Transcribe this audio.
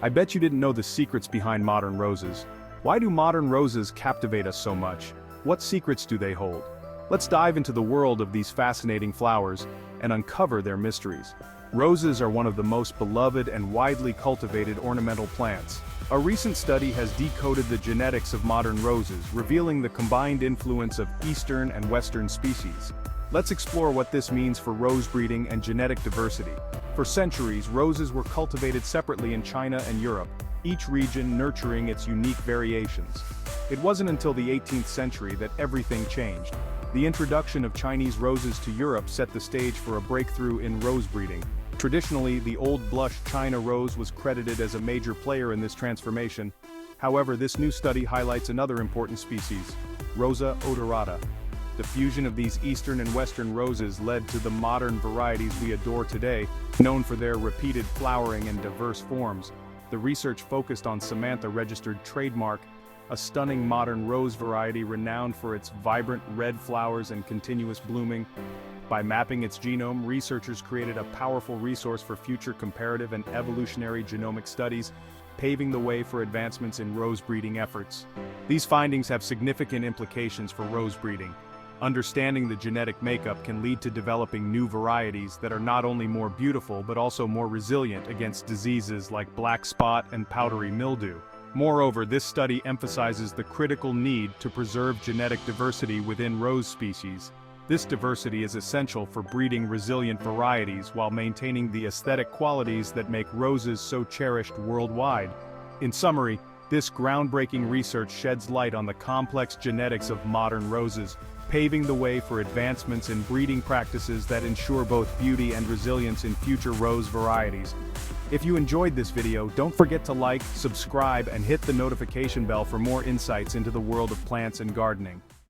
I bet you didn't know the secrets behind modern roses. Why do modern roses captivate us so much? What secrets do they hold? Let's dive into the world of these fascinating flowers and uncover their mysteries. Roses are one of the most beloved and widely cultivated ornamental plants. A recent study has decoded the genetics of modern roses, revealing the combined influence of Eastern and Western species. Let's explore what this means for rose breeding and genetic diversity. For centuries, roses were cultivated separately in China and Europe, each region nurturing its unique variations. It wasn't until the 18th century that everything changed. The introduction of Chinese roses to Europe set the stage for a breakthrough in rose breeding. Traditionally, the old blush China rose was credited as a major player in this transformation. However, this new study highlights another important species, Rosa odorata. The fusion of these Eastern and Western roses led to the modern varieties we adore today, known for their repeated flowering and diverse forms. The research focused on Samantha-registered trademark, a stunning modern rose variety renowned for its vibrant red flowers and continuous blooming. By mapping its genome, researchers created a powerful resource for future comparative and evolutionary genomic studies, paving the way for advancements in rose breeding efforts. These findings have significant implications for rose breeding. Understanding the genetic makeup can lead to developing new varieties that are not only more beautiful but also more resilient against diseases like black spot and powdery mildew. Moreover, this study emphasizes the critical need to preserve genetic diversity within rose species. This diversity is essential for breeding resilient varieties while maintaining the aesthetic qualities that make roses so cherished worldwide. In summary, this groundbreaking research sheds light on the complex genetics of modern roses, paving the way for advancements in breeding practices that ensure both beauty and resilience in future rose varieties. If you enjoyed this video, don't forget to like, subscribe, and hit the notification bell for more insights into the world of plants and gardening.